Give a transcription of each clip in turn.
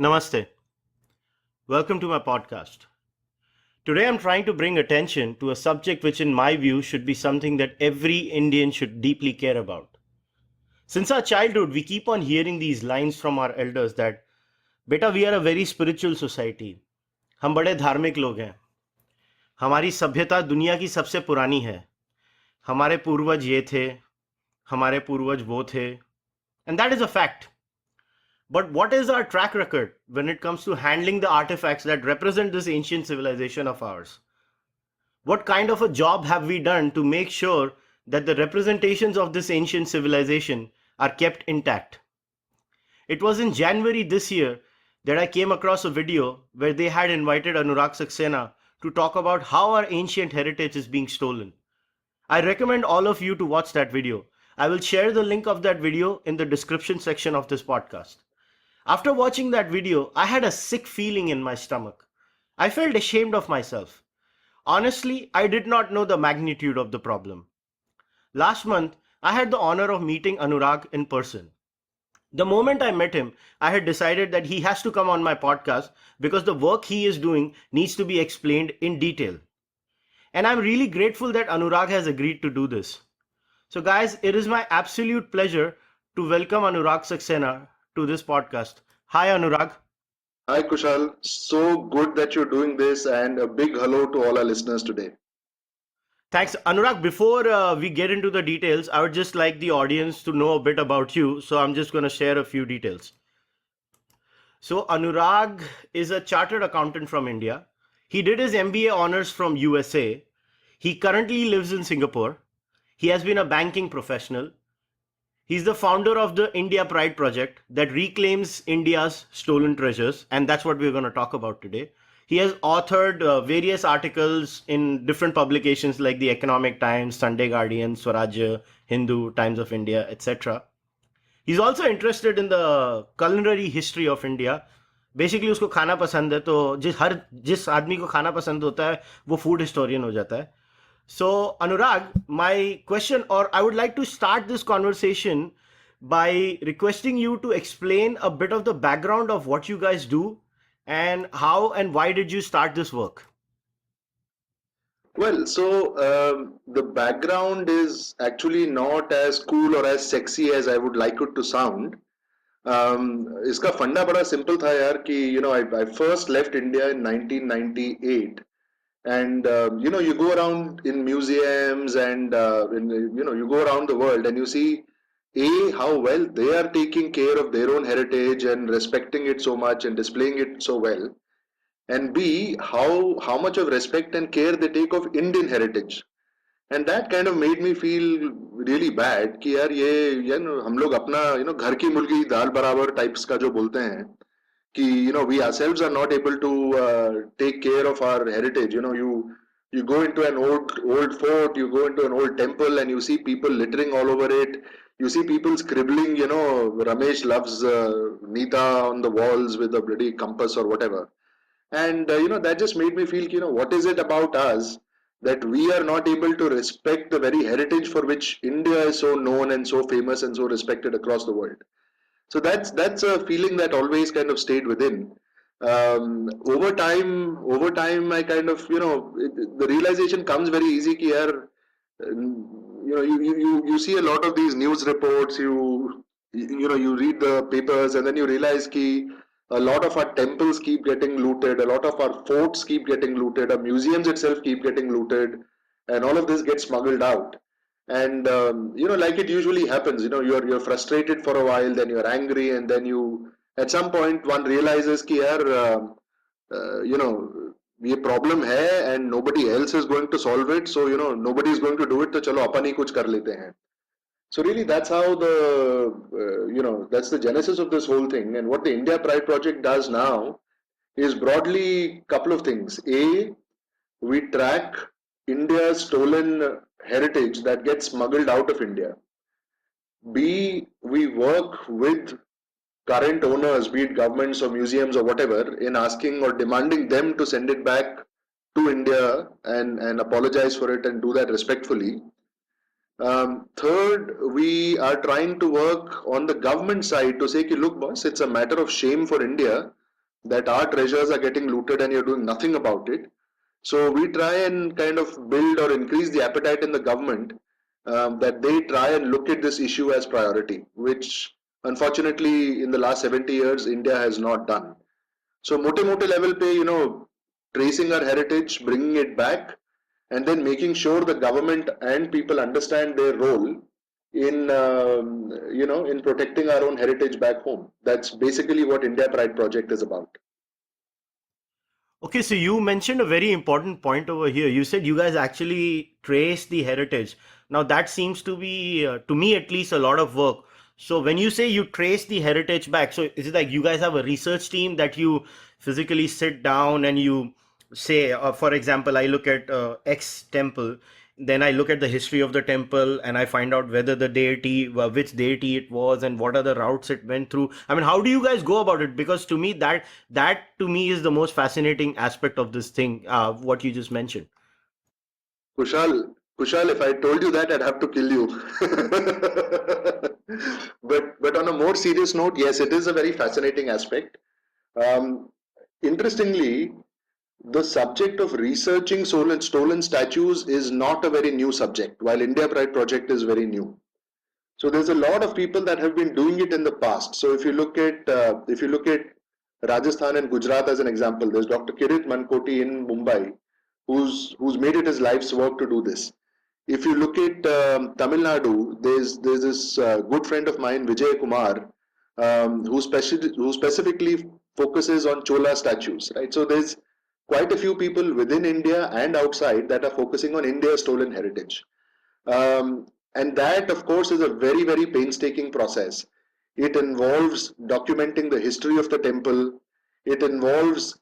Namaste. Welcome to my podcast. Today I'm trying to bring attention to a subject which, in my view, should be something that every Indian should deeply care about. Since our childhood, we keep on hearing these lines from our elders that, Beta, we are a very spiritual society. हम बड़े धार्मिक लोग हैं. हमारी सभ्यता दुनिया की सबसे पुरानी है. हमारे पूर्वज ये थे, हमारे पूर्वज वो थे. And that is a fact. But what is our track record when it comes to handling the artifacts that represent this ancient civilization of ours? What kind of a job have we done to make sure that the representations of this ancient civilization are kept intact? It was in January this year that I came across a video where they had invited Anuraag Saxena to talk about how our ancient heritage is being stolen. I recommend all of you to watch that video. I will share the link of that video in the description section of this podcast. After watching that video, I had a sick feeling in my stomach. I felt ashamed of myself. Honestly, I did not know the magnitude of the problem. Last month, I had the honor of meeting Anuraag in person. The moment I met him, I had decided that he has to come on my podcast because the work he is doing needs to be explained in detail. And I'm really grateful that Anuraag has agreed to do this. So guys, it is my absolute pleasure to welcome Anuraag Saxena to this podcast. Hi Anuraag. Hi Kushal, so good that you're doing this, and a big hello to all our listeners today. Thanks Anuraag. Before we get into the details, I would just like the audience to know a bit about you. So I'm just going to share a few details. So Anuraag is a chartered accountant from India. He did his MBA honors from USA. He currently lives in Singapore. He has been a banking professional. He's the founder of the India Pride project that reclaims India's stolen treasures, and that's what we're going to talk about today. He has authored various articles in different publications like the Economic Times, Sunday Guardian, Swarajya, Hindu, Times of India, etc. He's also interested in the culinary history of India. Basically उसको खाना पसंद है, तो जिस आदमी को खाना पसंद होता है वो फूड हिस्टोरियन हो जाता है. So, Anuraag, my question, or I would like to start this conversation by requesting you to explain a bit of the background of what you guys do and how and why did you start this work? Well, the background is actually not as cool or as sexy as I would like it to sound. इसका फंडा बड़ा simple था यार कि I first left India in 1998. And you go around in museums and you go around the world and you see how well they are taking care of their own heritage and respecting it so much and displaying it so well, and B, how much of respect and care they take of Indian heritage. And that kind of made me feel really bad कि यार ये हम लोग अपना घर की मुर्गी दाल बराबर types का जो बोलते हैं कि we ourselves are not able to take care of our heritage. You go into an old fort, you go into an old temple, and you see people littering all over it. You see people scribbling, Ramesh loves Nita on the walls with a bloody compass or whatever. And that just made me feel, what is it about us that we are not able to respect the very heritage for which India is so known and so famous and so respected across the world. So that's a feeling that always kind of stayed within. Over time, I kind of the realization comes very easy. Ki yaar, you see a lot of these news reports. You read the papers, and then you realize ki a lot of our temples keep getting looted, a lot of our forts keep getting looted, our museums itself keep getting looted, and all of this gets smuggled out. And like it usually happens, you're frustrated for a while, then you're angry, and then you at some point one realizes कि यार ये problem है and nobody else is going to solve it, so nobody is going to do it, तो चलो अपन ही कुछ कर लेते हैं. So really that's how that's the genesis of this whole thing. And what the India Pride project does now is broadly couple of things. A, we track India's stolen heritage that gets smuggled out of India. B, we work with current owners, be it governments or museums or whatever, in asking or demanding them to send it back to India and apologize for it and do that respectfully. Third, we are trying to work on the government side to say, look, boss, it's a matter of shame for India that our treasures are getting looted and you're doing nothing about it. So we try and kind of build or increase the appetite in the government, that they try and look at this issue as priority, which unfortunately in the last 70 years India has not done. So mote level pe, tracing our heritage, bringing it back, and then making sure the government and people understand their role in in protecting our own heritage back home. That's basically what India Pride project is about. Okay, so you mentioned a very important point over here. You said you guys actually trace the heritage. Now, that seems to be, to me at least, a lot of work. So, when you say you trace the heritage back, so is it like you guys have a research team that you physically sit down and you say, for example, I look at X temple, then I look at the history of the temple and I find out whether the deity, which deity it was, and what are the routes it went through. I mean, how do you guys go about it? Because to me, that to me is the most fascinating aspect of this thing, what you just mentioned. Kushal, Kushal, if I told you that, I'd have to kill you. But on a more serious note, yes, it is a very fascinating aspect. Um, Interestingly, the subject of researching stolen statues is not a very new subject, while India Pride project is very new. So there's a lot of people that have been doing it in the past. So if you look at Rajasthan and Gujarat as an example, there's Dr. Kirit Mankoti in Mumbai, who's made it his life's work to do this. If you look at Tamil Nadu, there's this good friend of mine, Vijay Kumar, who specifically focuses on Chola statues, right? So there's quite a few people within India and outside that are focusing on India's stolen heritage. And that, of course, is a very, very painstaking process. It involves documenting the history of the temple. It involves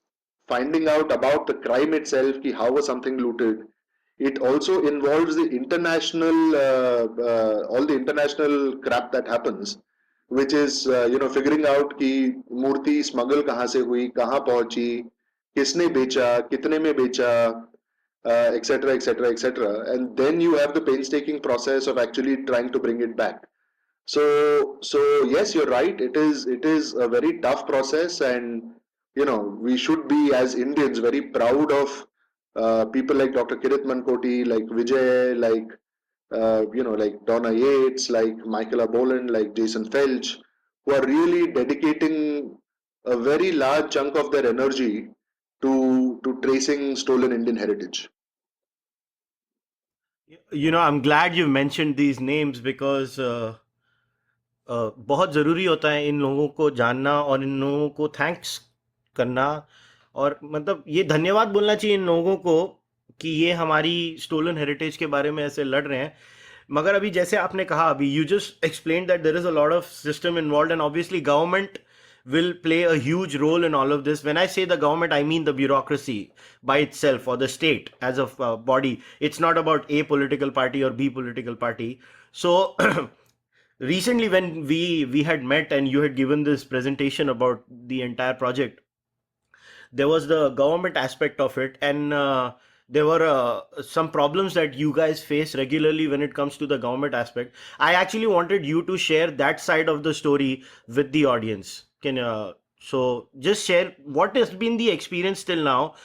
finding out about the crime itself, ki how was something looted. It also involves the international, all the international crap that happens, which is, figuring out कि मूर्ति smuggle कहाँ से हुई, कहाँ पहुंची, किसने बेचा, कितने में बेचा, etc., etc., etc. And then you have the painstaking process of actually trying to bring it back. So yes, you're right. It is a very tough process, and we should be as Indians very proud of people like Dr. Kirit Mankoti, like Vijay, like Donna Yates, like Michaela Boland, like Jason Felch, who are really dedicating a very large chunk of their energy to tracing stolen Indian heritage. I'm glad you mentioned these names because बहुत ज़रूरी होता है इन लोगों को जानना और इन लोगों को थैंक्स करना, और मतलब ये धन्यवाद बोलना चाहिए इन लोगों को कि ये हमारी स्टोलन हेरिटेज के बारे में ऐसे लड़ रहे हैं. मगर अभी जैसे आपने कहा, अभी you just explain that there is a lot of system involved and obviously government will play a huge role in all of this. When I say the government, I mean the bureaucracy by itself, or the state as a body. It's not about a political party or b political party. So recently when we had met and you had given this presentation about the entire project, there was the government aspect of it, and there were some problems that you guys face regularly when it comes to the government aspect. I actually wanted you to share that side of the story with the audience. Can so just share what has been the experience till now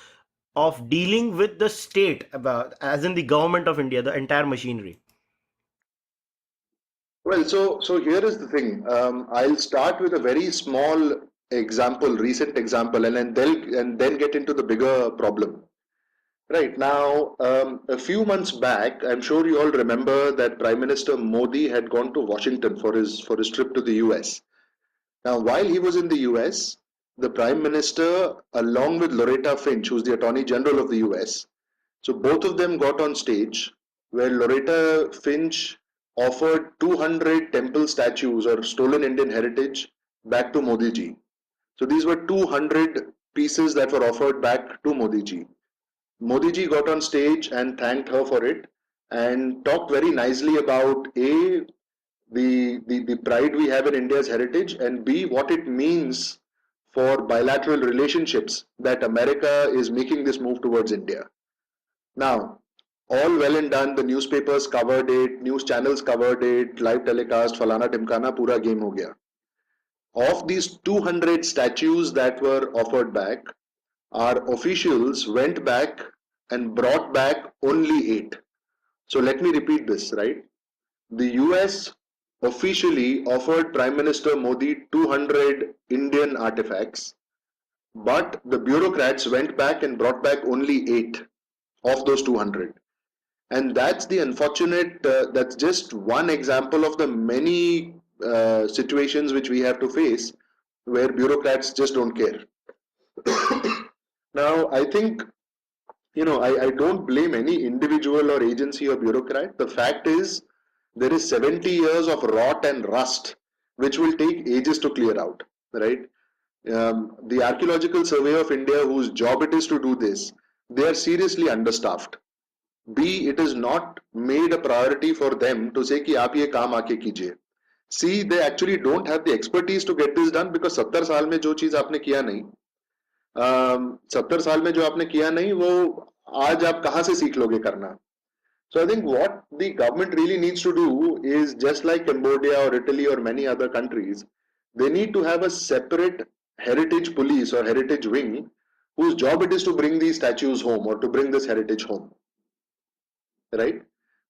of dealing with the state, about as in the government of India, the entire machinery. Well, so here is the thing. I'll start with a very small example, recent example, and then get into the bigger problem. Right now, a few months back, I'm sure you all remember that Prime Minister Modi had gone to Washington for his trip to the US. Now, while he was in the US, the Prime Minister, along with Loretta Finch, who's the Attorney General of the US, so both of them got on stage where Loretta Finch offered 200 temple statues or stolen Indian heritage back to Modi ji. So these were 200 pieces that were offered back to Modi ji. Modi ji got on stage and thanked her for it and talked very nicely about the pride we have in India's heritage, and B, what it means for bilateral relationships that America is making this move towards India. Now, all well and done, the newspapers covered it, news channels covered it, live telecast, falana timkana, pura game ho gaya. Of these 200 statues that were offered back, our officials went back and brought back only 8. So let me repeat this, right? The US officially offered Prime Minister Modi 200 Indian artifacts, but the bureaucrats went back and brought back only 8 of those 200. And that's the unfortunate, that's just one example of the many situations which we have to face where bureaucrats just don't care. Now, I think, I don't blame any individual or agency or bureaucrat. The fact is, there is 70 years of rot and rust which will take ages to clear out, right? The Archaeological Survey of India, whose job it is to do this, they are seriously understaffed. B, it is not made a priority for them to say कि आप ये काम आके कीजिए. C, they actually don't have the expertise to get this done because 70 साल में जो चीज आपने किया नहीं, 70 साल में जो आपने किया नहीं वो आज आप कहाँ से सीख लोगे करना. So I think what the government really needs to do is just like Cambodia or Italy or many other countries, they need to have a separate heritage police or heritage wing whose job it is to bring these statues home or to bring this heritage home, right?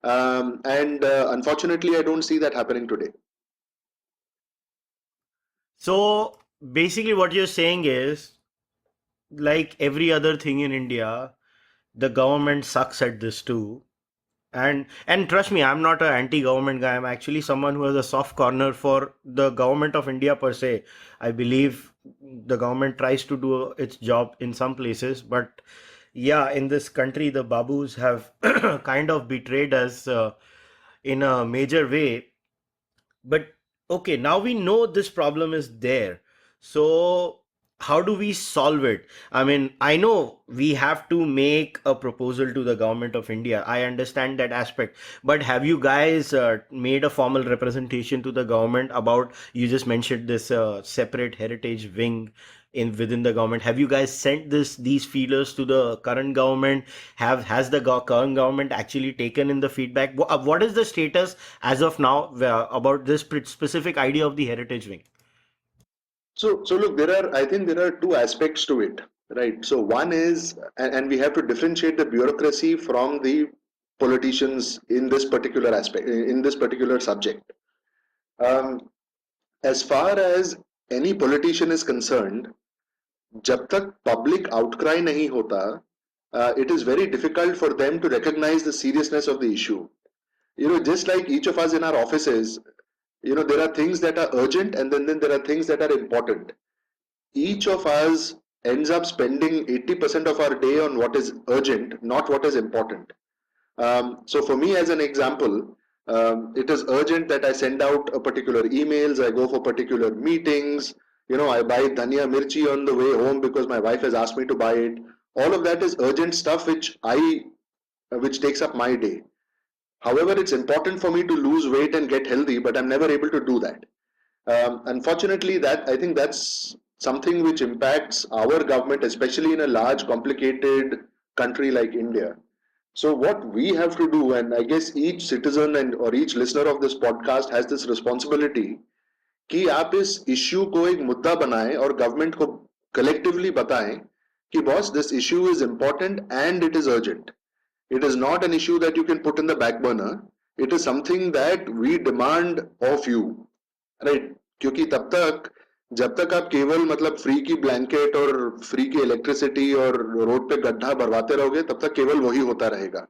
And unfortunately, I don't see that happening today. So basically, what you're saying is, like every other thing in India, the government sucks at this too. And trust me, I'm not an anti-government guy. I'm actually someone who has a soft corner for the government of India per se. I believe the government tries to do its job in some places, but yeah, in this country, the Babus have kind of betrayed us in a major way. But okay, now we know this problem is there. So how do we solve it? I mean, I know we have to make a proposal to the government of India. I understand that aspect. But have you guys made a formal representation to the government about, you just mentioned this separate heritage wing in within the government? Have you guys sent these feelers to the current government? Has the current government actually taken in the feedback? What is the status as of now about this specific idea of the heritage wing? So look, I think there are two aspects to it, right? So one is, and we have to differentiate the bureaucracy from the politicians in this particular aspect, in this particular subject. Um, as far as any politician is concerned, जब तक public outcry नहीं होता, it is very difficult for them to recognize the seriousness of the issue. Just like each of us in our offices, there are things that are urgent and then there are things that are important. Each of us ends up spending 80% of our day on what is urgent, not what is important. So for me, as an example, it is urgent that I send out a particular emails, I go for particular meetings, I buy dhania mirchi on the way home because my wife has asked me to buy it. All of that is urgent stuff which takes up my day. However, it's important for me to lose weight and get healthy, but I'm never able to do that. Unfortunately, that I think that's something which impacts our government, especially in a large, complicated country like India. So what we have to do, and I guess each citizen and or each listener of this podcast has this responsibility, कि आप इस issue को एक मुद्दा बनाएं और government को collectively बताएं कि boss this issue is important and it is urgent. It is not an issue that you can put in the back burner. It is something that we demand of you, right? क्योंकि तब तक जब तक आप केवल मतलब free की blanket और फ्री की इलेक्ट्रिसिटी और रोड पे गड्ढा भरवाते रहोगे तब तक केवल वही होता रहेगा.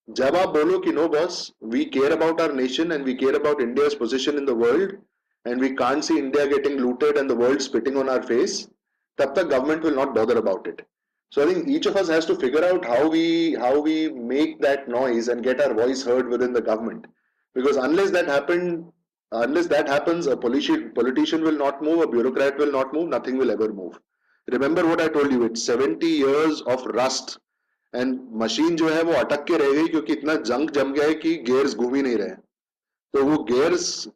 जब आप बोलो कि no boss, we care about our nation and we care about India's position in the world and we can't see India getting looted and the world spitting on our face, तब तक government will not bother about it. So I think each of us has to figure out how we make that noise and get our voice heard within the government. Because unless that happens, a politician will not move, a bureaucrat will not move, nothing will ever move. Remember what I told you, it's 70 years of rust and machine जो है वो अटक के रह गई क्योंकि इतना जंग जम गया है कि गेयर्स घूम ही नहीं रहे. तो वो गेयर्स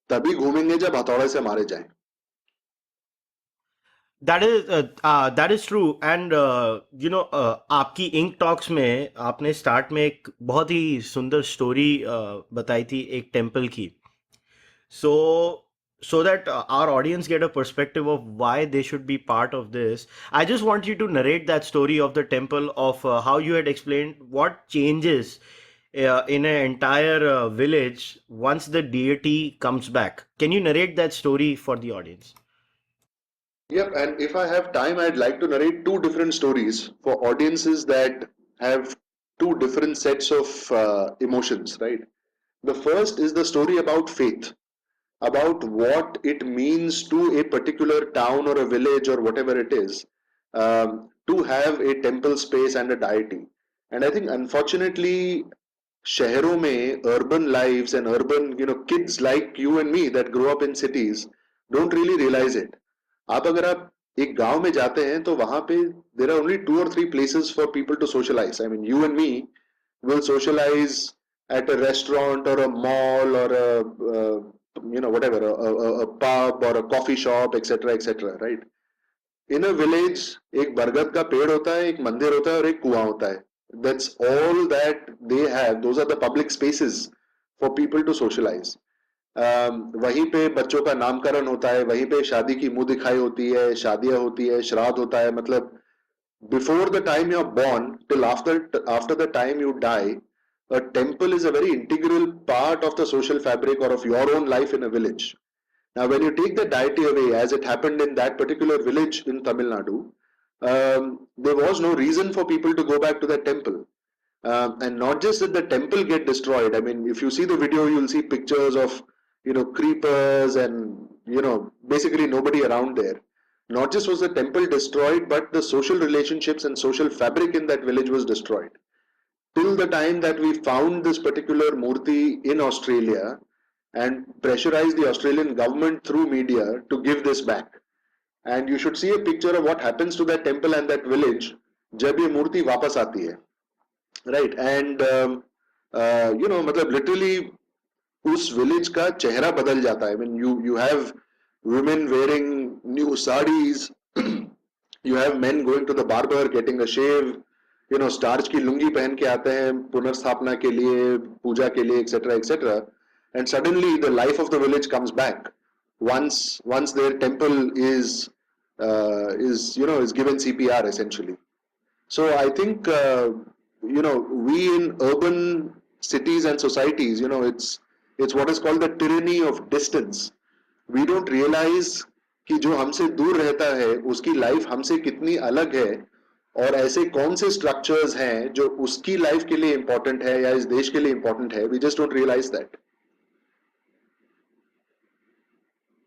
तभी घूमेंगे जब हथौड़े से मारे जाएं. That is true. And आपकी इंक टॉक्स में आपने स्टार्ट में एक बहुत ही सुंदर स्टोरी बताई थी एक टेम्पल की. सो so that our audience get a perspective of why they should be part of this, I just want you to narrate that story of the temple, of how you had explained what changes in an entire village once the deity comes back. Can you narrate that story for the audience? Yep, and if I have time, I'd like to narrate two different stories for audiences that have two different sets of emotions, right? The first is the story about faith, about what it means to a particular town or a village or whatever it is, to have a temple space and a deity. And I think, unfortunately, शहरों में urban lives and urban, kids like you and me that grow up in cities don't really realize it. आप अगर आप एक गांव में जाते हैं तो वहां पे there are only 2 or 3 places for people to socialize. I mean, you and me will socialize at a restaurant or a mall or a whatever, a pub or a coffee shop, etc., etc., right? In a village एक बरगद का पेड़ होता है, एक मंदिर होता है और एक कुआं होता है. That's all that they have. Those are the public spaces for people to socialise. वहीं पे बच्चों का नामकरण होता है, वहीं पे शादी की मुंह दिखाई होती है, शादियां होती है, श्राद्ध होता है. मतलब before the time you are born till after the time you die, a temple is a very integral part of the social fabric or of your own life in a village. Now, when you take the deity away, as it happened in that particular village in Tamil Nadu, there was no reason for people to go back to that temple. And not just that the temple get destroyed. I mean, if you see the video, you'll see pictures of creepers and basically nobody around there. Not just was the temple destroyed, but the social relationships and social fabric in that village was destroyed. Till the time that we found this particular murti in Australia and pressurized the Australian government through media to give this back. And you should see a picture of what happens to that temple and that village जब ये मूर्ति वापस आती है, right? And मतलब literally उस village का चेहरा बदल जाता है. I mean, you have women wearing new sarees, you have men going to the barber getting a shave, starch की लुंगी पहन के आते हैं पुनर्स्थापना के लिए, पूजा के लिए, etc., etc. And suddenly the life of the village comes back once their temple is given CPR essentially. So I think we in urban cities and societies, it's what is called the tyranny of distance. We don't realize कि जो हमसे दूर रहता है उसकी life हमसे कितनी अलग है, और ऐसे कौन से स्ट्रक्चर्स हैं जो उसकी लाइफ के लिए इंपॉर्टेंट है या इस देश के लिए इंपॉर्टेंट है. We just don't realise that.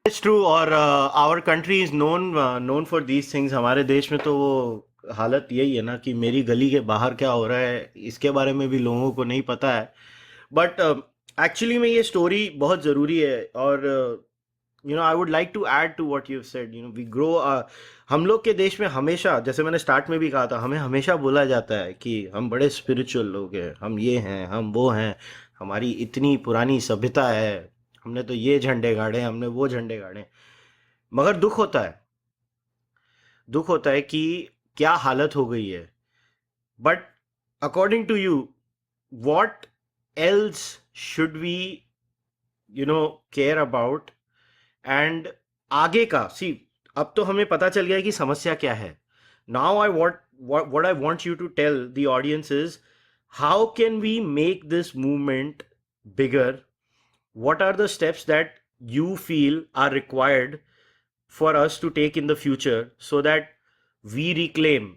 It's true. और our country is known for these things. हमारे देश में तो वो हालत यही है ना कि मेरी गली के बाहर क्या हो रहा है इसके बारे में भी लोगों को नहीं पता है. बट एक्चुअली में ये स्टोरी बहुत ज़रूरी है. और I would like to add to what you said. We grow. हम लोग के देश में हमेशा, जैसे मैंने स्टार्ट में भी कहा था, हमें हमेशा बोला जाता है कि हम बड़े स्पिरिचुअल लोग हैं, हम ये हैं, हम वो हैं, हमारी इतनी पुरानी सभ्यता है, हमने तो ये झंडे गाड़े, हमने वो झंडे गाड़े. मगर दुख होता है कि क्या हालत हो गई है. But according to you, what else should we care about? And आगे का सी, अब तो हमें पता चल गया है कि समस्या क्या है. Now I what I want you to tell the audience is, how can we make this movement bigger? What are the steps that you feel are required for us to take in the future so that we reclaim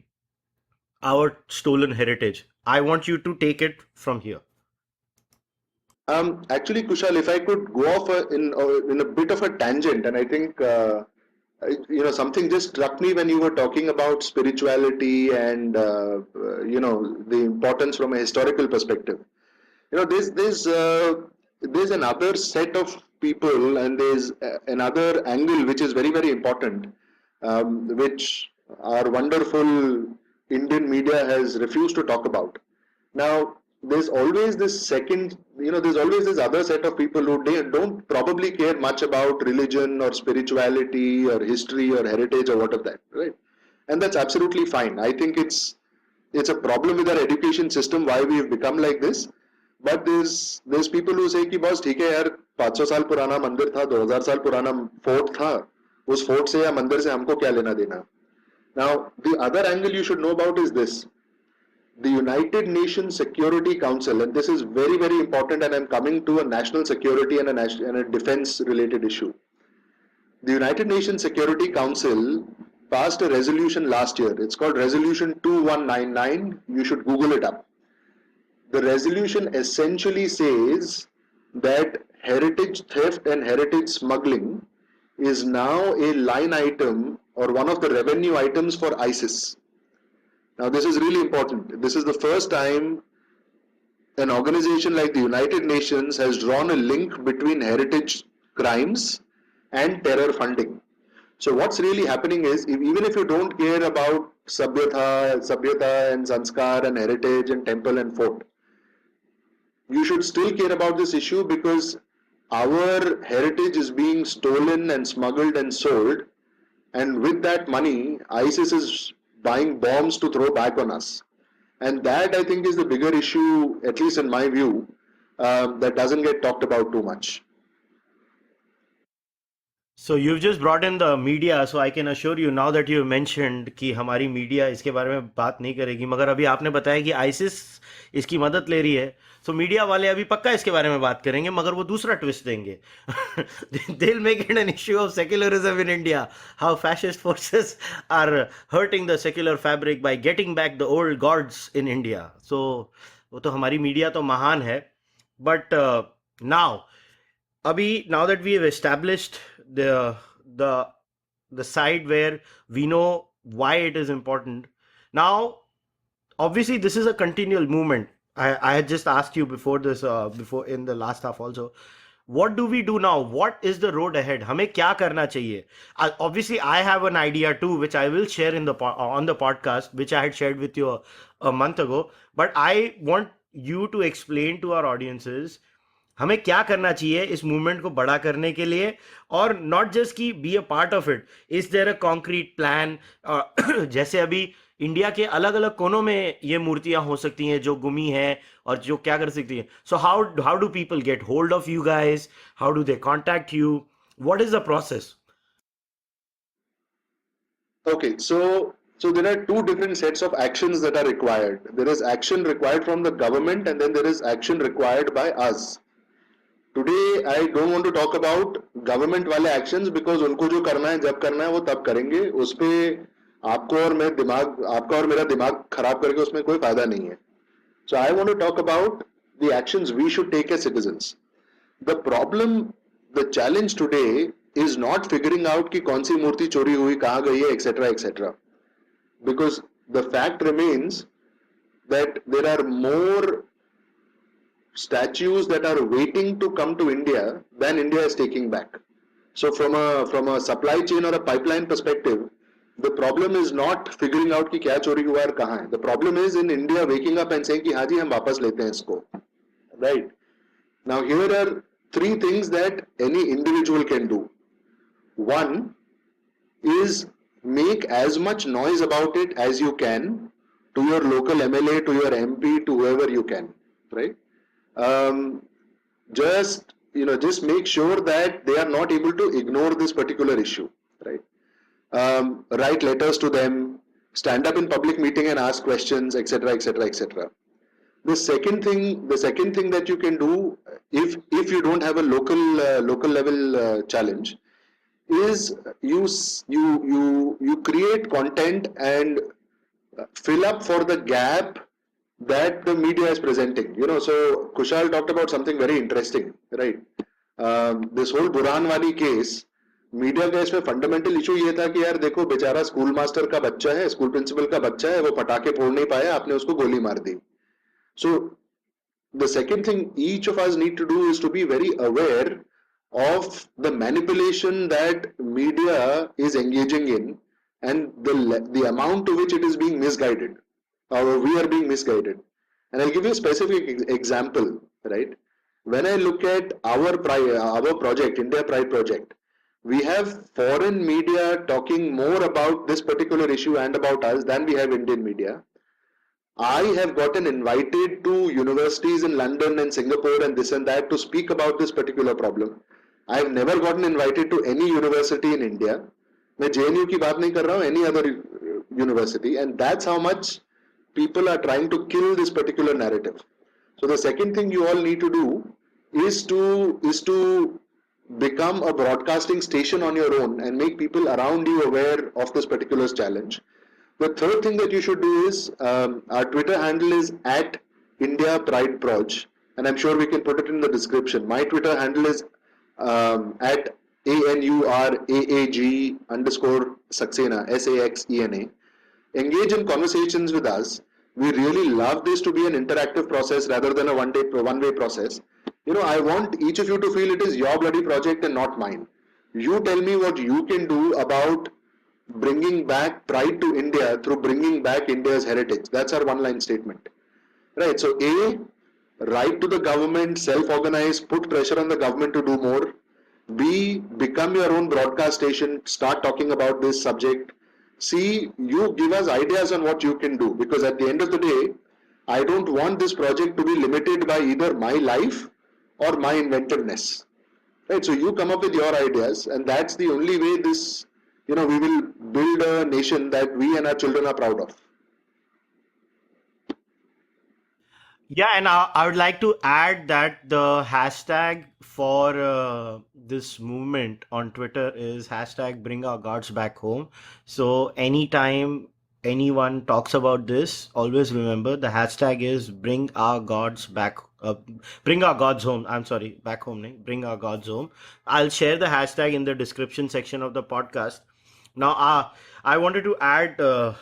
our stolen heritage? I want you to take it from here. Actually, Kushal, if I could go off in a bit of a tangent, and I think something just struck me when you were talking about spirituality and the importance from a historical perspective. There's another set of people, and there's another angle which is very, very important, which our wonderful Indian media has refused to talk about. Now, there's always this second, there's always this other set of people who don't probably care much about religion or spirituality or history or heritage or what of that, right? And that's absolutely fine. I think it's a problem with our education system why we've become like this. But there's people who say कि boss ठीक है यार 500 साल पुराना मंदिर था 2000 साल पुराना फोर्ट था उस फोर्ट से या मंदिर से हमको क्या लेना देना. Now the other angle you should know about is this. The United Nations Security Council, and this is very very important, and I'm coming to a national security and a defense related issue. The United Nations Security Council passed a resolution last year. It's called Resolution 2199. You should Google it up. The resolution essentially says that heritage theft and heritage smuggling is now a line item or one of the revenue items for ISIS. Now, this is really important. This is the first time an organization like the United Nations has drawn a link between heritage crimes and terror funding. So what's really happening is, even if you don't care about Sabhyata and Sanskar and heritage and temple and fort, you should still care about this issue because our heritage is being stolen and smuggled and sold, and with that money, ISIS is buying bombs to throw back on us. And that I think is the bigger issue, at least in my view, that doesn't get talked about too much. So you've just brought in the media, so I can assure you now that you mentioned कि हमारी media इसके बारे में बात नहीं करेगी, मगर अभी आपने बताया कि आईसिस इसकी मदद ले रही है, so मीडिया वाले अभी पक्का इसके बारे में बात करेंगे, मगर वो दूसरा ट्विस्ट देंगे. They'll make it an issue of secularism in India, how fascist forces are hurting the secular fabric by getting back the old gods in India. So वो तो हमारी मीडिया तो महान है, but now now that we have established the the side where we know why it is important, now obviously this is a continual movement. I had just asked you before this before in the last half also, what do we do now? What is the road ahead? हमें क्या करना चाहिए? Obviously I have an idea too, which I will share in the on the podcast, which I had shared with you a month ago, but I want you to explain to our audiences हमें क्या करना चाहिए इस movement को बड़ा करने के लिए, और नॉट जस्ट की be a part of it. Is there a concrete plan? जैसे अभी इंडिया के अलग अलग कोनों में ये मूर्तियां हो सकती हैं जो गुमी हैं और जो क्या कर सकती हैं. So how do people get hold of you guys? How do they contact you? What is the process? Okay, so there are two different sets of actions that are required. There is action required from the government, and then there is action required by us. Today I don't want to talk about government वाले actions because उनको जो करना है जब करना है वो तब करेंगे. उस पे आपका और मेरा दिमाग खराब करके उसमें कोई फायदा नहीं है. So I want to talk about the actions we should take as citizens. The problem, the challenge today is not figuring out कि कौन सी मूर्ति चोरी हुई, कहाँ गई है, etc. etc. Because the fact remains that there are more statues that are waiting to come to India than India is taking back. So from a supply chain or a pipeline perspective, the problem is not figuring out कि क्या चोरी हुआ और कहाँ है. The problem is in India waking up and saying कि हाँ जी हम वापस लेते हैं इसको. Right. Now here are three things that any individual can do. One is make as much noise about it as you can to your local MLA, to your MP, to whoever you can. Right. Just make sure that they are not able to ignore this particular issue, right? Write letters to them, stand up in public meeting and ask questions, etc., etc., etc. The second thing that you can do, if you don't have a local level challenge, is you create content and fill up for the gap that the media is presenting. So Kushal talked about something very interesting, right? This whole Burhan wali case, media का इसमें fundamental issue ये था कि यार देखो बेचारा school master का बच्चा है, स्कूल प्रिंसिपल का बच्चा है, वो पटाखे फोड़ नहीं पाया, आपने उसको गोली मार दी. So the second thing each of us need to do is to be very aware of the manipulation that media is engaging in and the amount to which it is being misguided, or we are being misguided. And I'll give you a specific example, right? When I look at our project, India Pride project, we have foreign media talking more about this particular issue and about us than we have Indian media. I have gotten invited to universities in London and Singapore and this and that to speak about this particular problem. I have never gotten invited to any university in India. मैं JNU की बात नहीं कर रहा हूँ, any other university, and that's how much people are trying to kill this particular narrative. So the second thing you all need to do is to become a broadcasting station on your own and make people around you aware of this particular challenge. The third thing that you should do is our Twitter handle is at India Pride Proj, and I'm sure we can put it in the description. My Twitter handle is at ANURAAG underscore Saxena, SAXENA. Engage in conversations with us. We really love this to be an interactive process rather than a one-way process. I want each of you to feel it is your bloody project and not mine. You tell me what you can do about bringing back pride to India through bringing back India's heritage. That's our one-line statement. Right. So A, write to the government, self-organize, put pressure on the government to do more. B, become your own broadcast station, start talking about this subject. C, you give us ideas on what you can do, because at the end of the day, I don't want this project to be limited by either my life or my inventiveness. Right, so you come up with your ideas, and that's the only way we will build a nation that we and our children are proud of. Yeah, and I would like to add that the hashtag for this movement on Twitter is hashtag bring our gods back home. So anytime anyone talks about this, always remember the hashtag is bring our gods home. I'm sorry, back home, nahi, bring our gods home. I'll share the hashtag in the description section of the podcast. Now, I wanted to add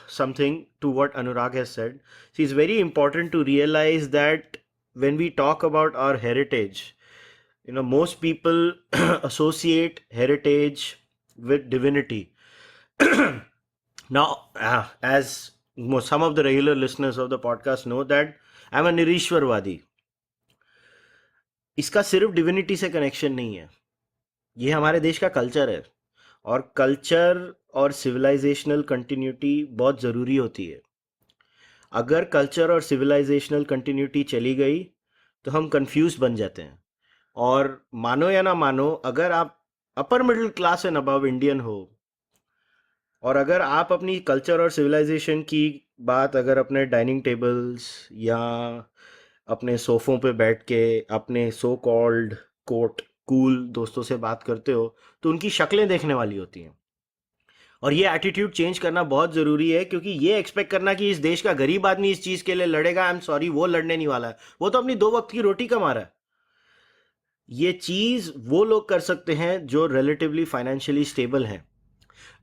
something to what Anurag has said. See, it's very important to realize that when we talk about our heritage, most people associate heritage with divinity. Now, as some of the regular listeners of the podcast know that I'm a निरीश्वरवादी. इसका सिर्फ divinity से connection नहीं है, ये हमारे देश का culture है, और कल्चर और सिविलाइजेशनल कंटिन्यूटी बहुत ज़रूरी होती है. अगर कल्चर और सिविलाइजेशनल कंटिन्यूटी चली गई तो हम कंफ्यूज बन जाते हैं. और मानो या ना मानो, अगर आप upper middle class and above Indian हो, और अगर आप अपनी कल्चर और सिविलाइजेशन की बात अगर अपने डाइनिंग टेबल्स या अपने सोफ़ों पे बैठ के अपने सो कॉल्ड कोट कूल दोस्तों से बात करते हो, तो उनकी शक्लें देखने वाली होती हैं. और ये एटीट्यूड चेंज करना बहुत ज़रूरी है, क्योंकि ये एक्सपेक्ट करना कि इस देश का गरीब आदमी इस चीज़ के लिए लड़ेगा, आई एम सॉरी, वो लड़ने नहीं वाला है. वो तो अपनी 2 वक्त की रोटी कमा रहा है. ये चीज़ वो लोग कर सकते हैं जो रिलेटिवली फाइनेंशियली स्टेबल हैं,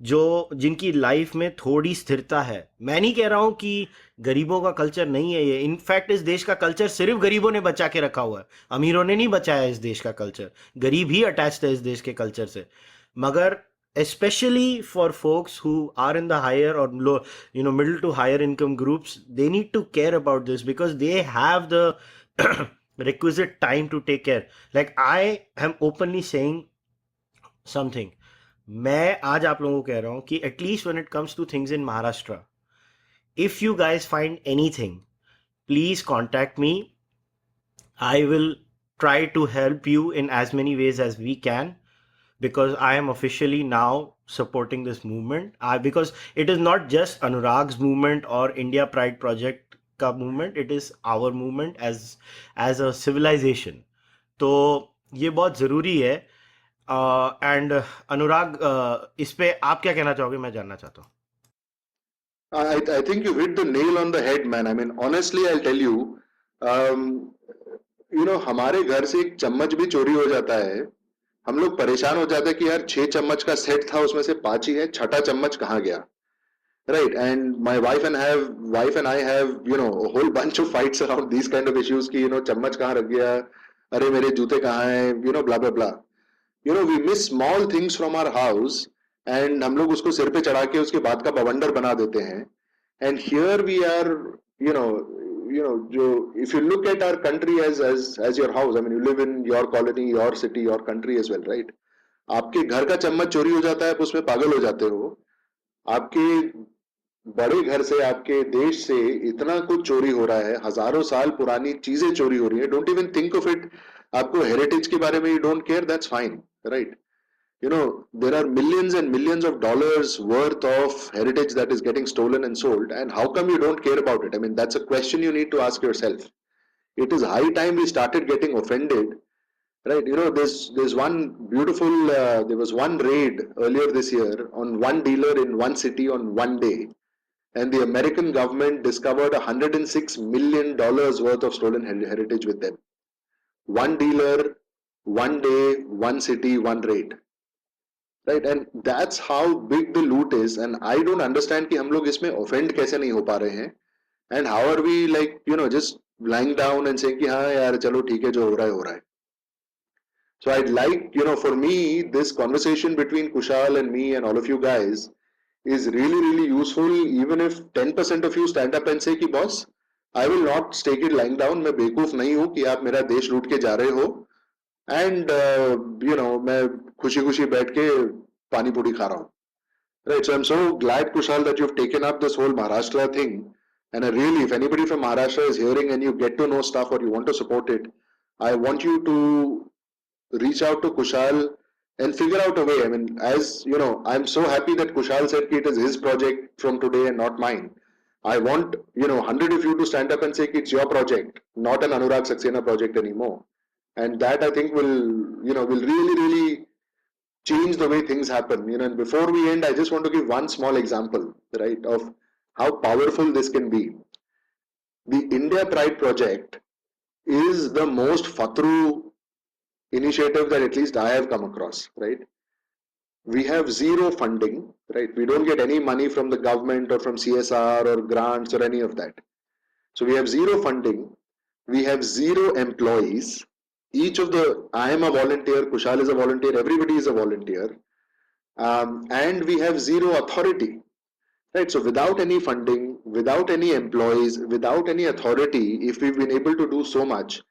जिनकी लाइफ में थोड़ी स्थिरता है. मैं नहीं कह रहा हूं कि गरीबों का कल्चर नहीं है ये. इनफैक्ट इस देश का कल्चर सिर्फ गरीबों ने बचा के रखा हुआ है, अमीरों ने नहीं बचाया इस देश का कल्चर. गरीब ही अटैच्ड है इस देश के कल्चर से. मगर especially for folks who are in the higher or low, middle to higher income groups, they need to care about this because they have the requisite time to take care. Like, I am openly saying something. मैं आज आप लोगों को कह रहा हूं कि at least when it comes two things in Maharashtra, if you guys find anything, please contact me. I will try to help you in as many ways as we can, because I am officially now supporting this movement. Because it is not just Anuraag's movement or India Pride Project ka movement, it is our movement as a civilization. तो ये बहुत ज़रूरी है. And अनुराग, इस पे आप क्या कहना चाहोगे, मैं जानना चाहता हूँ. I think you hit the nail on the head, man. I mean, honestly, I'll tell you, हमारे घर से एक चम्मच भी चोरी हो जाता है, हम लोग परेशान हो जाते हैं कि यार 6 चम्मच का सेट था, उसमें से 5 ही है, छठा चम्मच कहाँ गया. Right, and my wife and I have a whole bunch of fights around these kind of issues कि चम्मच कहाँ रख गया, अरे मेरे जूते कहाँ हैं, blah blah blah. We miss small things from our house and हम लोग उसको सिर पे चढ़ा के उसके बाद का बवंडर बना देते हैं. And here we are, if you look at our country as your house, I mean, you live in your colony, your city, your country as well, right? आपके घर का चम्मच चोरी हो जाता है, आप उसमें पागल हो जाते हो. आपके बड़े घर से, आपके देश से इतना कुछ चोरी हो रहा है, हजारों साल पुरानी चीजें चोरी हो रही है, don't even think of it. आपको हेरिटेज के बारे में you don't care, that's fine, right? You know, there are millions and millions of dollars worth of heritage that is getting stolen and sold, and how come you don't care about it? I mean, that's a question you need to ask yourself. It is high time we started getting offended, right? You know, there's one beautiful there was one raid earlier this year on one dealer in one city on one day, and the American government discovered $106 million worth of stolen heritage with them. One dealer, one day, one city, one raid, right? And that's how big the loot is, and I don't understand कि हम लोग इसमें offend कैसे नहीं हो पा रहे हैं, and how are we, like, you know, just lying down and saying कि हाँ यार चलो ठीक है, जो हो रहा है हो रहा है. So I'd like, you know, for me, this conversation between Kushal and me and all of you guys is really, really useful. Even if 10% of you stand up and say कि boss, I will not take it lying down. मैं बेवकूफ नहीं हूँ कि आप मेरा देश लूट के जा रहे हो. And you know, मैं खुशी खुशी बैठ के पानी पूरी खा रहा हूँ. Right. So I'm so glad, Kushal, that you've taken up this whole Maharashtra thing. And I really, if anybody from Maharashtra is hearing and you get to know stuff or you want to support it, I want you to reach out to Kushal and figure out a way. I mean, as you know, I'm so happy that Kushal said it is his project from today and not mine. I want, you know, 100 of you to stand up and say it's your project, not an Anuraag Saxena project anymore. And that, I think, will, you know, will really, really change the way things happen. You know, and before we end, I just want to give one small example, right, of how powerful this can be. The India Pride project is the most fatru initiative that at least I have come across, right? We have zero funding, right? We don't get any money from the government or from CSR or grants or any of that. So we have zero funding. We have zero employees. Each of the, I am a volunteer, Kushal is a volunteer, everybody is a volunteer. And we have zero authority, right? So without any funding, without any employees, without any authority, if we've been able to do so much,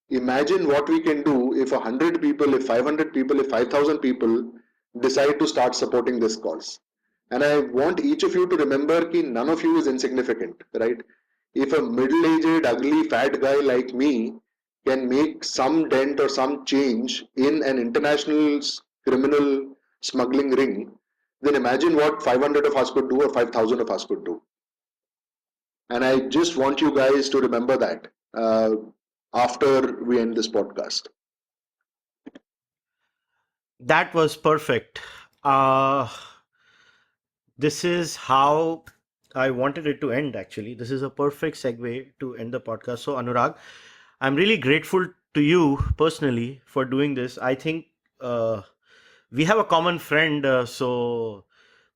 imagine what we can do if 100 people, if 500 people, if 5,000 people decide to start supporting this cause. And I want each of you to remember that none of you is insignificant, right? If a middle-aged, ugly, fat guy like me can make some dent or some change in an international criminal smuggling ring, then imagine what 500 of us could do or 5,000 of us could do. And I just want you guys to remember that after we end this podcast. That was perfect. Uh, this is how I wanted it to end, actually. This is a perfect segue to end the podcast. So, Anurag, I'm really grateful to you personally for doing this. I think we have a common friend. So,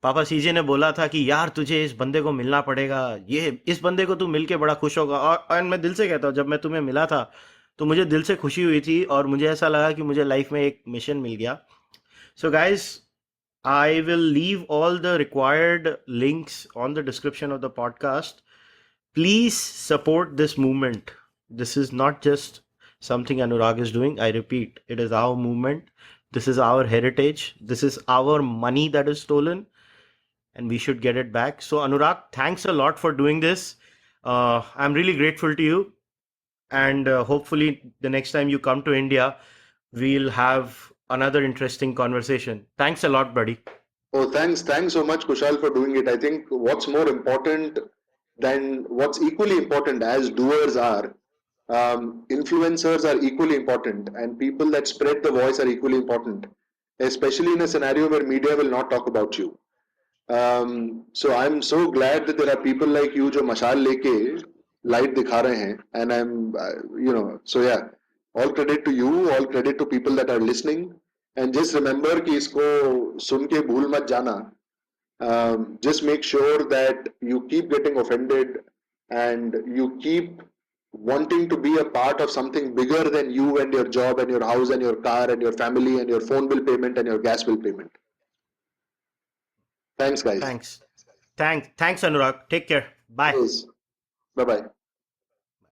पापा सीजे ने बोला था कि यार तुझे इस बंदे को मिलना पड़ेगा, ये इस बंदे को तू मिलके बड़ा खुश होगा. और मैं दिल से कहता हूँ, जब मैं तुम्हें मिला था तो मुझे दिल से खुशी हुई थी और मुझे ऐसा लगा कि मुझे लाइफ में एक मिशन मिल गया. So guys, I will leave all the required links on the description of the podcast. Please support this movement. This is not just something Anurag is doing. I repeat, it is our movement. This is our heritage. This is our money that is stolen, and we should get it back. So, Anurag, thanks a lot for doing this. I'm really grateful to you. And hopefully, the next time you come to India, we'll have another interesting conversation. Thanks a lot, buddy. Oh, thanks so much, Kushal, for doing it. I think what's more important than what's equally important as doers are, influencers are equally important, and people that spread the voice are equally important, especially in a scenario where media will not talk about you. So I'm so glad that there are people like you जो मशाल लेके light दिखा रहे हैं, and I'm you know, so yeah, all credit to you, all credit to people that are listening, and just remember कि इसको सुन के भूल मत जाना. Just make sure that you keep getting offended and you keep wanting to be a part of something bigger than you and your job and your house and your car and your family and your phone bill payment and your gas bill payment. Thanks, guys. Thanks. Thanks, Anurag. Take care. Bye. Yes. Bye bye.